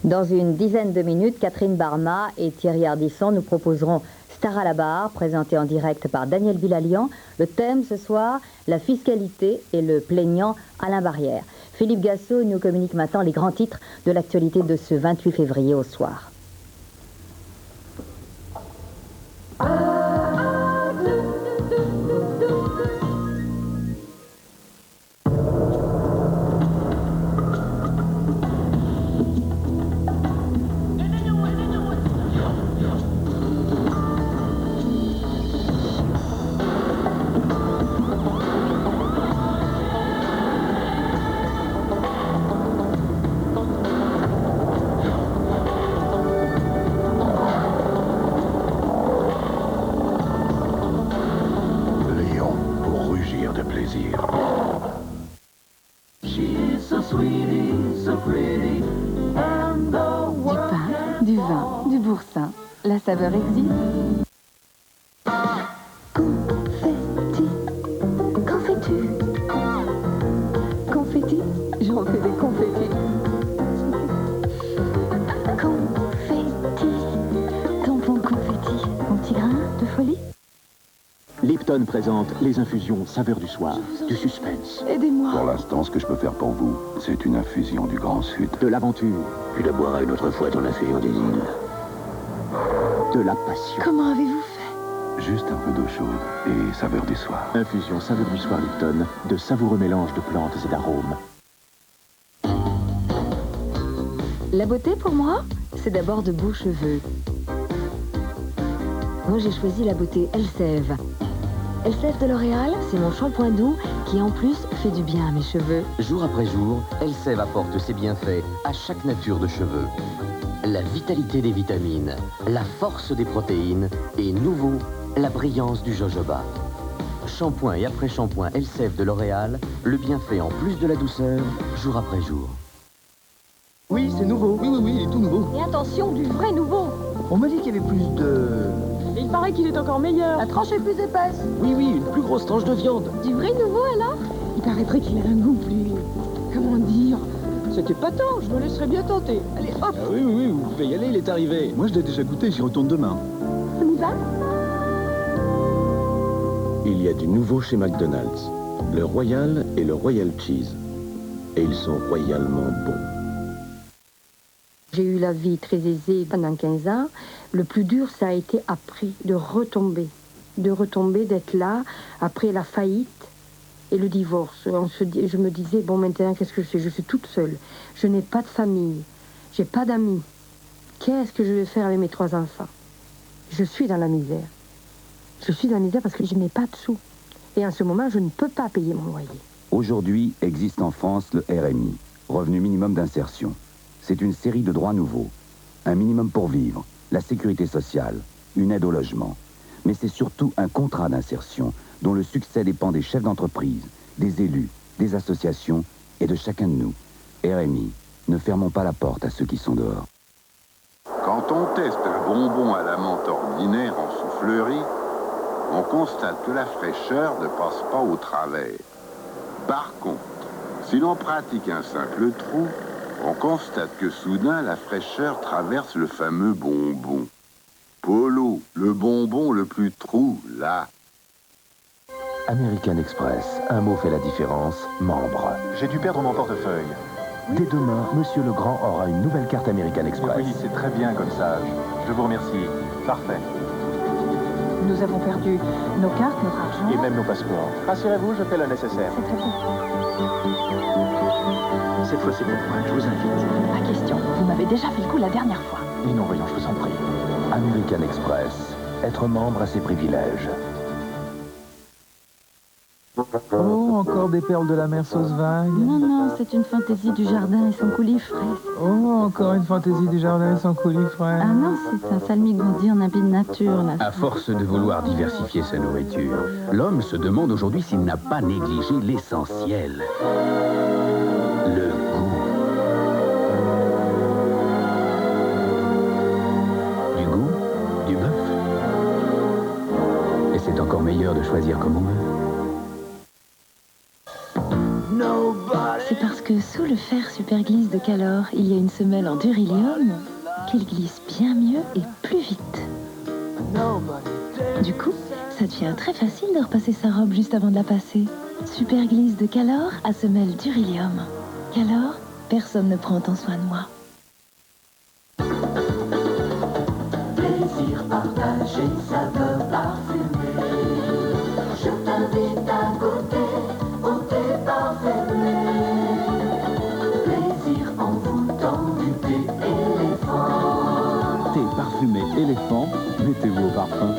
Dans une dizaine de minutes, Catherine Barma et Thierry Ardisson nous proposeront Star à la barre, présenté en direct par Daniel Bilalian. Le thème ce soir, la fiscalité et le plaignant Alain Barrière. Philippe Gassot nous communique maintenant les grands titres de l'actualité de ce 28 février au soir. Du vin, du boursin, la saveur existe. Confetti, qu'en fais-tu? Confetti, j'en fais des confettis. Confetti, tampon confetti, mon petit grain de folie. Lipton présente les infusions saveur du soir, du suspense. Aidez-moi. Pour l'instant, ce que je peux faire pour vous, c'est une infusion du Grand Sud. De l'aventure. Tu la boiras une autre fois, ton infusion des îles. De la passion. Comment avez-vous fait? Juste un peu d'eau chaude et saveur du soir. Infusion saveur du soir Lipton, de savoureux mélanges de plantes et d'arômes. La beauté pour moi, c'est d'abord de beaux cheveux. Moi j'ai choisi la beauté Elseve. Elseve de L'Oréal, c'est mon shampoing doux qui en plus fait du bien à mes cheveux. Jour après jour, Elseve apporte ses bienfaits à chaque nature de cheveux. La vitalité des vitamines, la force des protéines et nouveau, la brillance du jojoba. Shampoing et après-shampoing Elseve de L'Oréal, le bienfait en plus de la douceur, jour après jour. Oui, c'est nouveau. Oui, il est tout nouveau. Et attention, du vrai nouveau. On m'a dit qu'il y avait plus de... Et il paraît qu'il est encore meilleur. La tranche est plus épaisse. Oui, une plus grosse tranche de viande. Du vrai nouveau alors? Il paraîtrait qu'il a un goût plus... Comment dire? C'était pas tant, je me laisserais bien tenter. Allez, hop! Ah oui, vous pouvez y aller, il est arrivé. Moi, je l'ai déjà goûté, j'y retourne demain. On y va? Il y a du nouveau chez McDonald's, le Royal et le Royal Cheese. Et ils sont royalement bons. J'ai eu la vie très aisée pendant 15 ans. Le plus dur, ça a été après, de retomber, d'être là, après la faillite et le divorce. Je me disais, bon, maintenant, qu'est-ce que je fais? Je suis toute seule. Je n'ai pas de famille. J'ai pas d'amis. Qu'est-ce que je vais faire avec mes 3 enfants? Je suis dans la misère. Je suis dans la misère parce que je n'ai pas de sous. Et en ce moment, je ne peux pas payer mon loyer. Aujourd'hui, existe en France le RMI, Revenu Minimum d'Insertion. C'est une série de droits nouveaux. Un minimum pour vivre, la sécurité sociale, une aide au logement. Mais c'est surtout un contrat d'insertion dont le succès dépend des chefs d'entreprise, des élus, des associations et de chacun de nous. RMI, ne fermons pas la porte à ceux qui sont dehors. Quand on teste un bonbon à la menthe ordinaire en soufflerie, on constate que la fraîcheur ne passe pas au travers. Par contre, si l'on pratique un simple trou, on constate que soudain la fraîcheur traverse le fameux bonbon. Polo, le bonbon le plus trou, là. American Express, un mot fait la différence, membre. J'ai dû perdre mon portefeuille. Dès demain, Monsieur Legrand aura une nouvelle carte American Express. Oui, c'est très bien comme ça. Je vous remercie. Parfait. Nous avons perdu nos cartes, notre argent. Et même nos passeports. Rassurez-vous, je fais le nécessaire. C'est très bien. Cette fois, c'est pour moi, je vous invite. Pas question. Vous m'avez déjà fait le coup la dernière fois. Et non, voyons, je vous en prie. American Express, être membre a ses privilèges. Oh, encore des perles de la mer sauce vague. Non, c'est une fantaisie du jardin et son coulis frais. Oh, encore une fantaisie du jardin et son coulis frais. Ah non, c'est un salmigondi en habit de nature, là. À force de vouloir diversifier sa nourriture, l'homme se demande aujourd'hui s'il n'a pas négligé l'essentiel. Le goût. Du goût, du bœuf. Et c'est encore meilleur de choisir comme on veut. C'est parce que sous le fer superglisse de Calor, il y a une semelle en durilium qu'il glisse bien mieux et plus vite. Du coup, ça devient très facile de repasser sa robe juste avant de la passer. Superglisse de Calor à semelle durilium. Calor, personne ne prend tant soin de moi. Plaisir partagé, saveur parfumée. Je t'invite à goûter au thé parfumé. Plaisir envoûtant du thé éléphant. Thé parfumé éléphant, mettez-vous au parfum.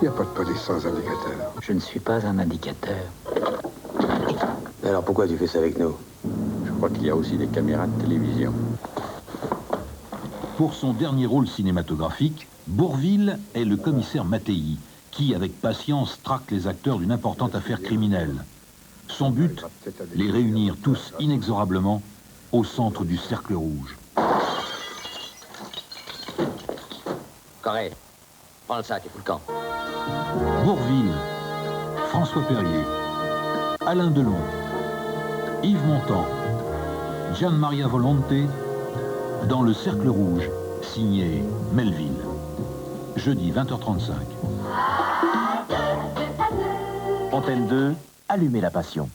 Il n'y a pas de police sans indicateur. Je ne suis pas un indicateur. Alors pourquoi tu fais ça avec nous? Je crois qu'il y a aussi des caméras de télévision. Pour son dernier rôle cinématographique, Bourvil est le commissaire Mattei, qui, avec patience, traque les acteurs d'une importante affaire criminelle. Son but, les réunir tous inexorablement au centre du Cercle Rouge. Correct. Prends le sac et fous le camp. Bourvil, François Perrier, Alain Delon, Yves Montand, Gian Maria Volonté, dans le Cercle Rouge, signé Melville. Jeudi 20h35. Antenne 2, allumez la passion.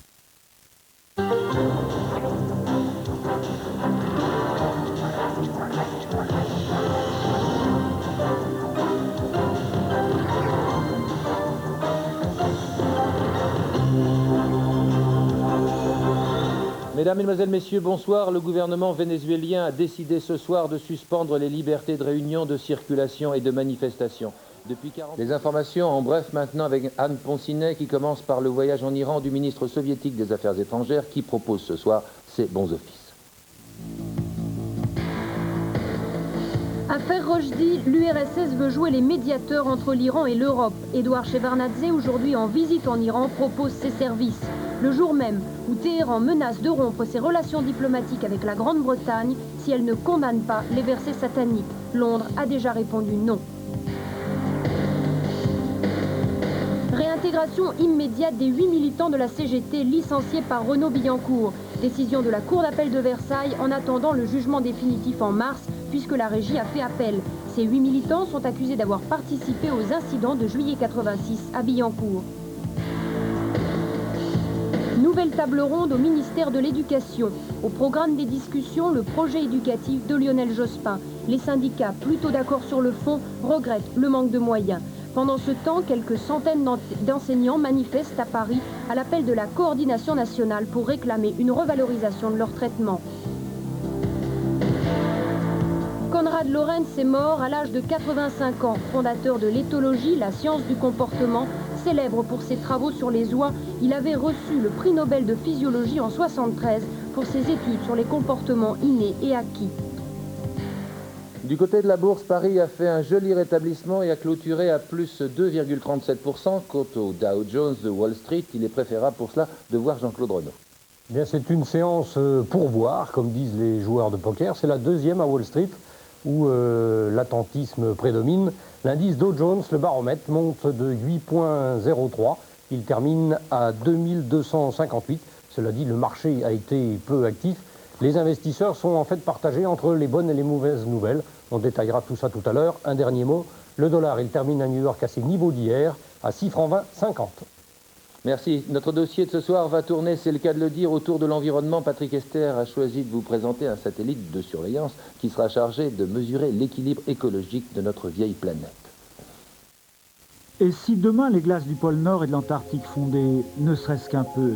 Mesdames, Mesdemoiselles, Messieurs, bonsoir. Le gouvernement vénézuélien a décidé ce soir de suspendre les libertés de réunion, de circulation et de manifestation. Depuis 40... Les informations en bref maintenant avec Anne Poncinet qui commence par le voyage en Iran du ministre soviétique des Affaires étrangères qui propose ce soir ses bons offices. Affaire Rochdi, l'URSS veut jouer les médiateurs entre l'Iran et l'Europe. Édouard Shevardnadze, aujourd'hui en visite en Iran, propose ses services. Le jour même où Téhéran menace de rompre ses relations diplomatiques avec la Grande-Bretagne si elle ne condamne pas les versets sataniques. Londres a déjà répondu non. Réintégration immédiate des 8 militants de la CGT licenciés par Renaud Billancourt. Décision de la Cour d'appel de Versailles en attendant le jugement définitif en mars, puisque la régie a fait appel. Ces 8 militants sont accusés d'avoir participé aux incidents de juillet 86 à Billancourt. Nouvelle table ronde au ministère de l'Éducation. Au programme des discussions, le projet éducatif de Lionel Jospin. Les syndicats, plutôt d'accord sur le fond, regrettent le manque de moyens. Pendant ce temps, quelques centaines d'enseignants manifestent à Paris à l'appel de la coordination nationale pour réclamer une revalorisation de leur traitement. Konrad Lorenz est mort à l'âge de 85 ans, fondateur de l'éthologie, la science du comportement. Célèbre pour ses travaux sur les oies, il avait reçu le prix Nobel de physiologie en 1973 pour ses études sur les comportements innés et acquis. Du côté de la bourse, Paris a fait un joli rétablissement et a clôturé à plus 2,37%. Quant au Dow Jones de Wall Street, il est préférable pour cela de voir Jean-Claude Renaud. Bien, c'est une séance pour voir, comme disent les joueurs de poker. C'est la deuxième à Wall Street où l'attentisme prédomine. L'indice Dow Jones, le baromètre, monte de 8,03. Il termine à 2258. Cela dit, le marché a été peu actif. Les investisseurs sont en fait partagés entre les bonnes et les mauvaises nouvelles. On détaillera tout ça tout à l'heure. Un dernier mot, le dollar, il termine à New York à ses niveaux d'hier, à 6 francs 20, 50. Merci. Notre dossier de ce soir va tourner, c'est le cas de le dire, autour de l'environnement. Patrick Esther a choisi de vous présenter un satellite de surveillance qui sera chargé de mesurer l'équilibre écologique de notre vieille planète. Et si demain les glaces du pôle Nord et de l'Antarctique fondaient, ne serait-ce qu'un peu?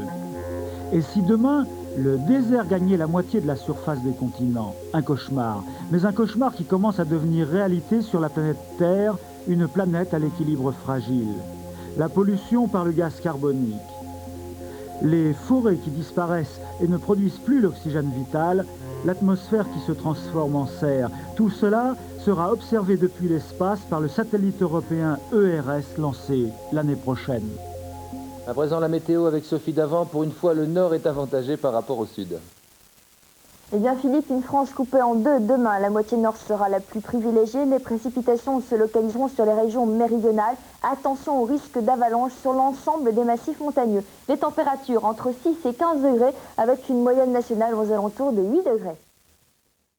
Et si demain le désert gagnait la moitié de la surface des continents? Un cauchemar, mais un cauchemar qui commence à devenir réalité sur la planète Terre, une planète à l'équilibre fragile. La pollution par le gaz carbonique, les forêts qui disparaissent et ne produisent plus l'oxygène vital, l'atmosphère qui se transforme en serre. Tout cela sera observé depuis l'espace par le satellite européen ERS lancé l'année prochaine. À présent, la météo avec Sophie Davant. Pour une fois, le nord est avantagé par rapport au sud. Eh bien Philippe, une France coupée en deux demain. La moitié nord sera la plus privilégiée. Les précipitations se localiseront sur les régions méridionales. Attention au risque d'avalanche sur l'ensemble des massifs montagneux. Les températures entre 6 et 15 degrés avec une moyenne nationale aux alentours de 8 degrés.